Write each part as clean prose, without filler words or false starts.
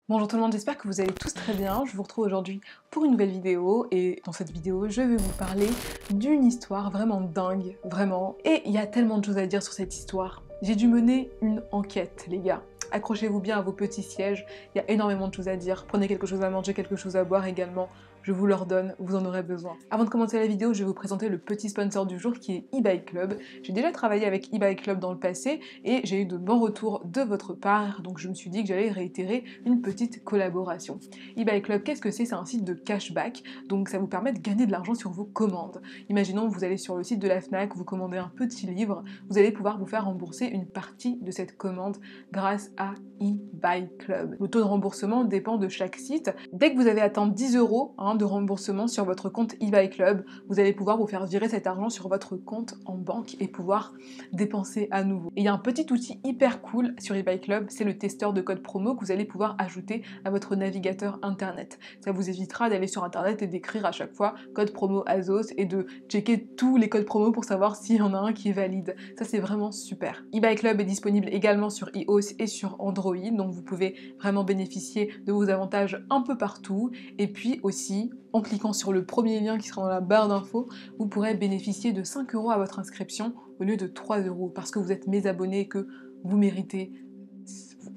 Bonjour tout le monde, j'espère que vous allez tous très bien. Je vous retrouve aujourd'hui pour une nouvelle vidéo et dans cette vidéo, je vais vous parler d'une histoire vraiment dingue, vraiment. Et il y a tellement de choses à dire sur cette histoire. J'ai dû mener une enquête, les gars. Accrochez-vous bien à vos petits sièges, il y a énormément de choses à dire. Prenez quelque chose à manger, quelque chose à boire également. Je vous leur donne, vous en aurez besoin. Avant de commencer la vidéo, je vais vous présenter le petit sponsor du jour qui est eBay Club. J'ai déjà travaillé avec eBay Club dans le passé et j'ai eu de bons retours de votre part, donc je me suis dit que j'allais réitérer une petite collaboration. eBay Club, qu'est-ce que c'est? C'est un site de cashback, donc ça vous permet de gagner de l'argent sur vos commandes. Imaginons vous allez sur le site de la Fnac, vous commandez un petit livre, vous allez pouvoir vous faire rembourser une partie de cette commande grâce à eBay Club. Le taux de remboursement dépend de chaque site. Dès que vous avez atteint 10 € de remboursement sur votre compte eBay Club, vous allez pouvoir vous faire virer cet argent sur votre compte en banque et pouvoir dépenser à nouveau. Et il y a un petit outil hyper cool sur eBay Club, c'est le testeur de code promo que vous allez pouvoir ajouter à votre navigateur internet. Ça vous évitera d'aller sur internet et d'écrire à chaque fois code promo Azos et de checker tous les codes promo pour savoir s'il y en a un qui est valide. Ça c'est vraiment super. eBay Club est disponible également sur iOS et sur Android, donc vous pouvez vraiment bénéficier de vos avantages un peu partout. Et puis aussi, en cliquant sur le premier lien qui sera dans la barre d'infos, vous pourrez bénéficier de 5 € à votre inscription au lieu de 3 € parce que vous êtes mes abonnés et que vous méritez.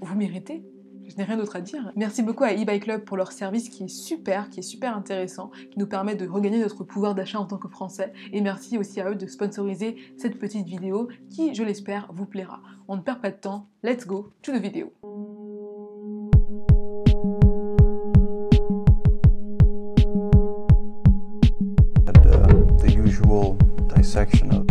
Vous méritez? Je n'ai rien d'autre à dire. Merci beaucoup à eBay Club pour leur service qui est super intéressant, qui nous permet de regagner notre pouvoir d'achat en tant que Français. Et merci aussi à eux de sponsoriser cette petite vidéo qui, je l'espère, vous plaira. On ne perd pas de temps, let's go to the vidéo. The usual dissection of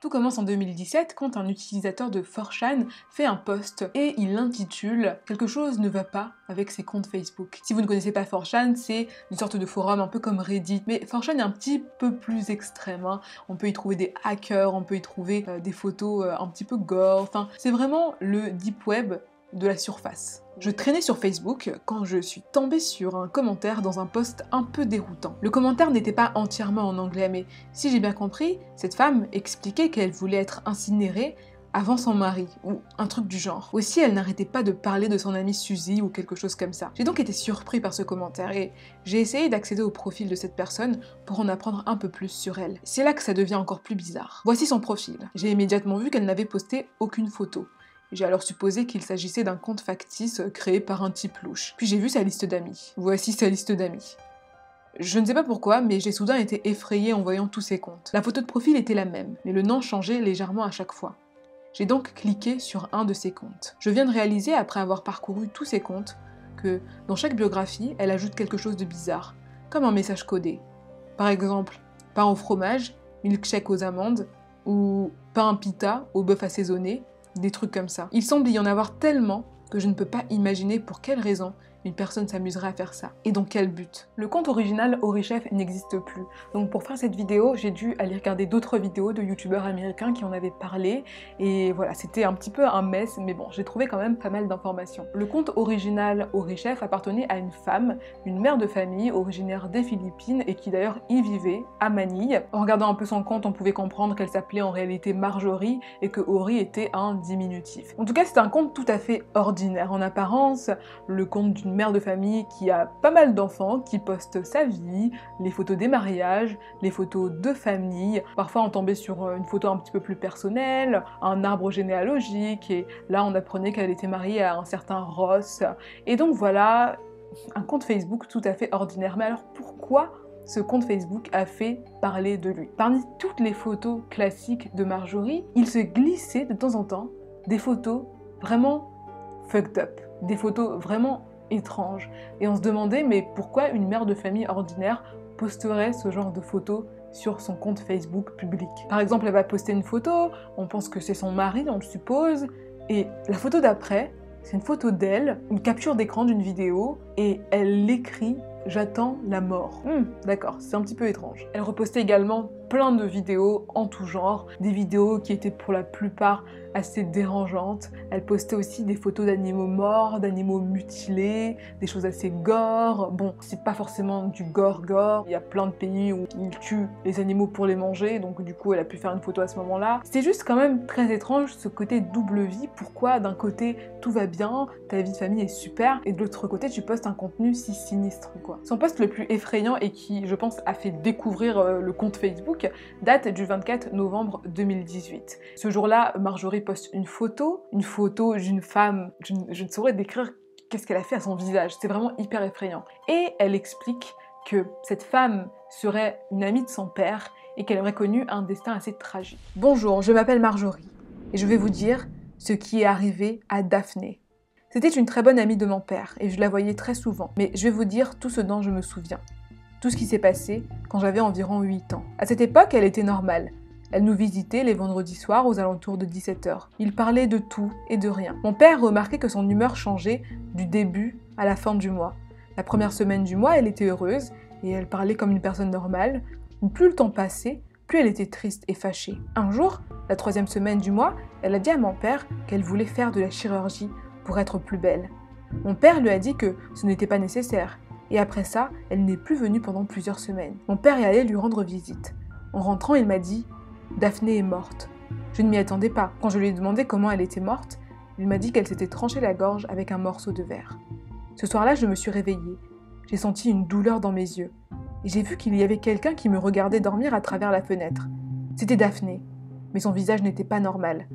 Tout commence en 2017 quand un utilisateur de 4chan fait un post et il l'intitule « Quelque chose ne va pas avec ses comptes Facebook ». Si vous ne connaissez pas 4chan, c'est une sorte de forum un peu comme Reddit, mais 4chan est un petit peu plus extrême. On peut y trouver des hackers, on peut y trouver des photos un petit peu gore, enfin c'est vraiment le deep web de la surface. Je traînais sur Facebook quand je suis tombée sur un commentaire dans un post un peu déroutant. Le commentaire n'était pas entièrement en anglais, mais si j'ai bien compris, cette femme expliquait qu'elle voulait être incinérée avant son mari, ou un truc du genre. Aussi, elle n'arrêtait pas de parler de son amie Suzy ou quelque chose comme ça. J'ai donc été surpris par ce commentaire et j'ai essayé d'accéder au profil de cette personne pour en apprendre un peu plus sur elle. C'est là que ça devient encore plus bizarre. Voici son profil. J'ai immédiatement vu qu'elle n'avait posté aucune photo. J'ai alors supposé qu'il s'agissait d'un compte factice créé par un type louche. Puis j'ai vu sa liste d'amis. Voici sa liste d'amis. Je ne sais pas pourquoi, mais j'ai soudain été effrayée en voyant tous ces comptes. La photo de profil était la même, mais le nom changeait légèrement à chaque fois. J'ai donc cliqué sur un de ces comptes. Je viens de réaliser, après avoir parcouru tous ces comptes, que dans chaque biographie, elle ajoute quelque chose de bizarre, comme un message codé. Par exemple, pain au fromage, milkshake aux amandes, ou pain pita au bœuf assaisonné, des trucs comme ça. Il semble y en avoir tellement que je ne peux pas imaginer pour quelle raison une personne s'amuserait à faire ça. Et dans quel but? Le compte original Orychef n'existe plus. Donc pour faire cette vidéo, j'ai dû aller regarder d'autres vidéos de youtubeurs américains qui en avaient parlé. Et voilà, c'était un petit peu un mess, mais bon, j'ai trouvé quand même pas mal d'informations. Le compte original Orychef appartenait à une femme, une mère de famille originaire des Philippines et qui d'ailleurs y vivait, à Manille. En regardant un peu son compte, on pouvait comprendre qu'elle s'appelait en réalité Marjorie et que Ori était un diminutif. En tout cas, c'est un compte tout à fait ordinaire. En apparence, le compte d'une mère de famille qui a pas mal d'enfants, qui poste sa vie, les photos des mariages, les photos de famille. Parfois on tombait sur une photo un petit peu plus personnelle, un arbre généalogique, et là on apprenait qu'elle était mariée à un certain Ross. Et donc voilà, un compte Facebook tout à fait ordinaire. Mais alors pourquoi ce compte Facebook a fait parler de lui? Parmi toutes les photos classiques de Marjorie, il se glissait de temps en temps des photos vraiment fucked up, des photos vraiment étrange. Et on se demandait, mais pourquoi une mère de famille ordinaire posterait ce genre de photos sur son compte Facebook public? Par exemple, elle va poster une photo, on pense que c'est son mari, on le suppose, et la photo d'après, c'est une photo d'elle, une capture d'écran d'une vidéo, et elle l'écrit « J'attends la mort ». D'accord, c'est un petit peu étrange. Elle repostait également plein de vidéos en tout genre, des vidéos qui étaient pour la plupart assez dérangeantes. Elle postait aussi des photos d'animaux morts, d'animaux mutilés, des choses assez gore. Bon, c'est pas forcément du gore, il y a plein de pays où ils tuent les animaux pour les manger, donc du coup elle a pu faire une photo à ce moment-là. C'est juste quand même très étrange ce côté double vie. Pourquoi d'un côté tout va bien, ta vie de famille est super, et de l'autre côté tu postes un contenu si sinistre quoi. Son post le plus effrayant et qui je pense a fait découvrir le compte Facebook date du 24 novembre 2018. Ce jour-là, Marjorie poste une photo d'une femme, je ne saurais décrire qu'est-ce qu'elle a fait à son visage, c'est vraiment hyper effrayant. Et elle explique que cette femme serait une amie de son père et qu'elle aurait connu un destin assez tragique. Bonjour, je m'appelle Marjorie et je vais vous dire ce qui est arrivé à Daphné. C'était une très bonne amie de mon père et je la voyais très souvent, mais je vais vous dire tout ce dont je me souviens. Tout ce qui s'est passé quand j'avais environ 8 ans. À cette époque, elle était normale. Elle nous visitait les vendredis soirs aux alentours de 17h. Il parlait de tout et de rien. Mon père remarquait que son humeur changeait du début à la fin du mois. La première semaine du mois, elle était heureuse et elle parlait comme une personne normale. Plus le temps passait, plus elle était triste et fâchée. Un jour, la 3e semaine du mois, elle a dit à mon père qu'elle voulait faire de la chirurgie pour être plus belle. Mon père lui a dit que ce n'était pas nécessaire. Et après ça, elle n'est plus venue pendant plusieurs semaines. Mon père est allé lui rendre visite. En rentrant, il m'a dit « Daphné est morte ». Je ne m'y attendais pas. Quand je lui ai demandé comment elle était morte, il m'a dit qu'elle s'était tranchée la gorge avec un morceau de verre. Ce soir-là, je me suis réveillée. J'ai senti une douleur dans mes yeux. Et j'ai vu qu'il y avait quelqu'un qui me regardait dormir à travers la fenêtre. C'était Daphné, mais son visage n'était pas normal.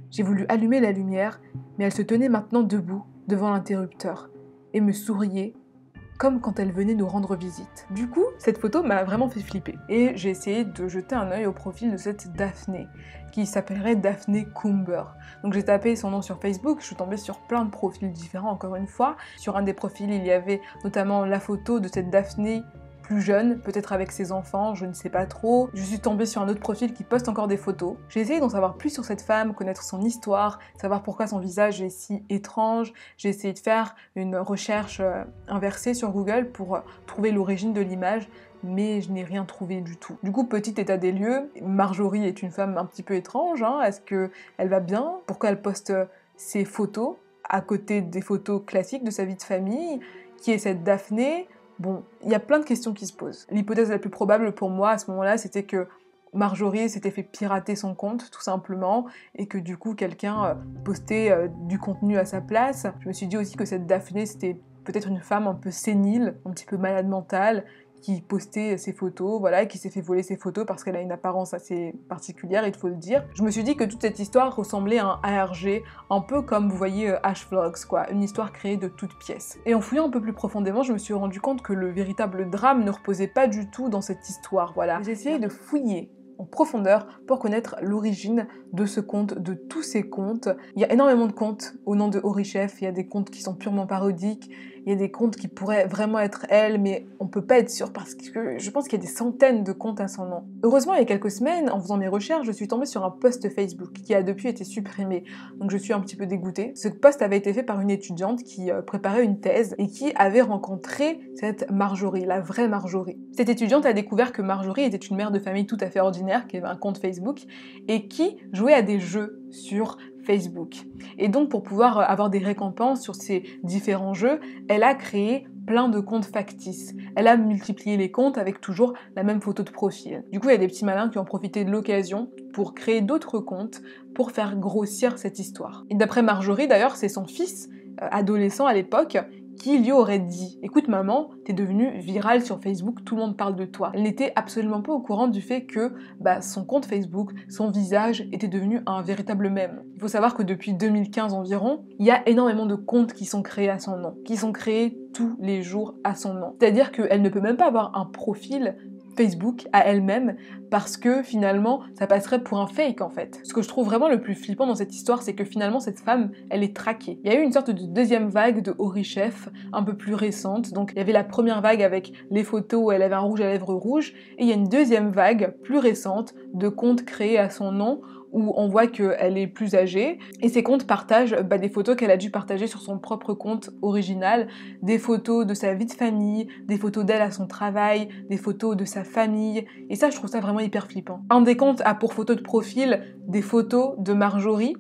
J'ai voulu allumer la lumière, mais elle se tenait maintenant debout, devant l'interrupteur, et me souriait, comme quand elle venait nous rendre visite. Du coup, cette photo m'a vraiment fait flipper. Et j'ai essayé de jeter un œil au profil de cette Daphné, qui s'appellerait Daphné Coomber. Donc j'ai tapé son nom sur Facebook, je suis tombée sur plein de profils différents encore une fois. Sur un des profils, il y avait notamment la photo de cette Daphné plus jeune, peut-être avec ses enfants, je ne sais pas trop. Je suis tombée sur un autre profil qui poste encore des photos. J'ai essayé d'en savoir plus sur cette femme, connaître son histoire, savoir pourquoi son visage est si étrange. J'ai essayé de faire une recherche inversée sur Google pour trouver l'origine de l'image, mais je n'ai rien trouvé du tout. Du coup, petit état des lieux, Marjorie est une femme un petit peu étrange, hein. Est-ce qu'elle va bien? Pourquoi elle poste ses photos à côté des photos classiques de sa vie de famille? Qui est cette Daphné? Bon, il y a plein de questions qui se posent. L'hypothèse la plus probable pour moi à ce moment-là, c'était que Marjorie s'était fait pirater son compte, tout simplement, et que du coup, quelqu'un postait du contenu à sa place. Je me suis dit aussi que cette Daphné, c'était peut-être une femme un peu sénile, un petit peu malade mentale, qui postait ses photos, voilà, qui s'est fait voler ses photos parce qu'elle a une apparence assez particulière, il faut le dire. Je me suis dit que toute cette histoire ressemblait à un ARG, un peu comme vous voyez Ash Vlogs, quoi, une histoire créée de toutes pièces. Et en fouillant un peu plus profondément, je me suis rendu compte que le véritable drame ne reposait pas du tout dans cette histoire, voilà. J'ai essayé de fouiller en profondeur pour connaître l'origine de ce compte, de tous ces comptes. Il y a énormément de comptes au nom de Orychef, il y a des comptes qui sont purement parodiques, il y a des comptes qui pourraient vraiment être elle, mais on peut pas être sûr parce que je pense qu'il y a des centaines de comptes à son nom. Heureusement, il y a quelques semaines, en faisant mes recherches, je suis tombée sur un post Facebook qui a depuis été supprimé, donc je suis un petit peu dégoûtée. Ce post avait été fait par une étudiante qui préparait une thèse et qui avait rencontré cette Marjorie, la vraie Marjorie. Cette étudiante a découvert que Marjorie était une mère de famille tout à fait ordinaire, qui avait un compte Facebook et qui jouait à des jeux sur Facebook. Et donc pour pouvoir avoir des récompenses sur ces différents jeux, elle a créé plein de comptes factices. Elle a multiplié les comptes avec toujours la même photo de profil. Du coup, il y a des petits malins qui ont profité de l'occasion pour créer d'autres comptes pour faire grossir cette histoire. Et d'après Marjorie, d'ailleurs, c'est son fils, adolescent à l'époque, qui lui aurait dit « Écoute maman, t'es devenue virale sur Facebook, tout le monde parle de toi ». Elle n'était absolument pas au courant du fait que son compte Facebook, son visage était devenu un véritable mème. Il faut savoir que depuis 2015 environ, il y a énormément de comptes qui sont créés à son nom, qui sont créés tous les jours à son nom. C'est-à-dire qu'elle ne peut même pas avoir un profil Facebook à elle-même parce que finalement ça passerait pour un fake en fait. Ce que je trouve vraiment le plus flippant dans cette histoire, c'est que finalement cette femme, elle est traquée. Il y a eu une sorte de deuxième vague de Orychef un peu plus récente, donc il y avait la première vague avec les photos où elle avait un rouge à lèvres rouge, et il y a une deuxième vague plus récente de comptes créés à son nom où on voit qu'elle est plus âgée, et ces comptes partagent des photos qu'elle a dû partager sur son propre compte original, des photos de sa vie de famille, des photos d'elle à son travail, des photos de sa famille, et ça je trouve ça vraiment hyper flippant. Un des comptes a pour photo de profil des photos de Marjorie,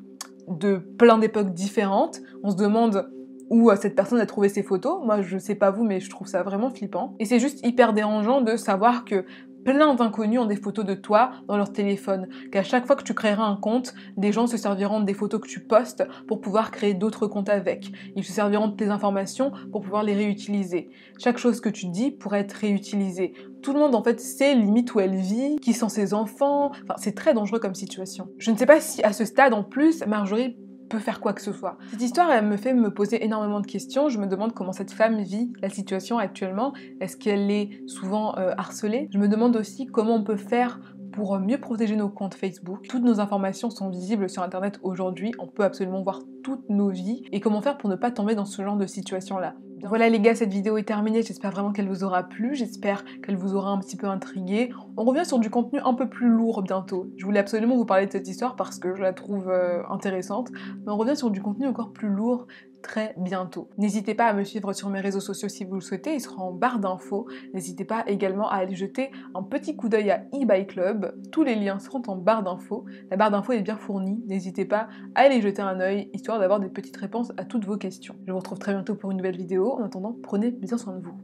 de plein d'époques différentes. On se demande où cette personne a trouvé ces photos. Moi, je sais pas vous, mais je trouve ça vraiment flippant. Et c'est juste hyper dérangeant de savoir que plein d'inconnus ont des photos de toi dans leur téléphone. Qu'à chaque fois que tu créeras un compte, des gens se serviront des photos que tu postes pour pouvoir créer d'autres comptes avec. Ils se serviront de tes informations pour pouvoir les réutiliser. Chaque chose que tu dis pourrait être réutilisée. Tout le monde en fait sait limite où elle vit, qui sont ses enfants. Enfin, c'est très dangereux comme situation. Je ne sais pas si à ce stade en plus, Marjorie peut faire quoi que ce soit. Cette histoire, elle me fait me poser énormément de questions. Je me demande comment cette femme vit la situation actuellement. Est-ce qu'elle est souvent harcelée? Je me demande aussi comment on peut faire pour mieux protéger nos comptes Facebook. Toutes nos informations sont visibles sur internet aujourd'hui, on peut absolument voir toutes nos vies, et comment faire pour ne pas tomber dans ce genre de situation-là. Voilà les gars, cette vidéo est terminée, j'espère vraiment qu'elle vous aura plu, j'espère qu'elle vous aura un petit peu intrigué. On revient sur du contenu un peu plus lourd bientôt. Je voulais absolument vous parler de cette histoire parce que je la trouve intéressante, mais on revient sur du contenu encore plus lourd très bientôt. N'hésitez pas à me suivre sur mes réseaux sociaux si vous le souhaitez, il sera en barre d'infos. N'hésitez pas également à aller jeter un petit coup d'œil à eBay Club, tous les liens seront en barre d'infos. La barre d'infos est bien fournie, n'hésitez pas à aller jeter un œil, histoire d'avoir des petites réponses à toutes vos questions. Je vous retrouve très bientôt pour une nouvelle vidéo, en attendant, prenez bien soin de vous.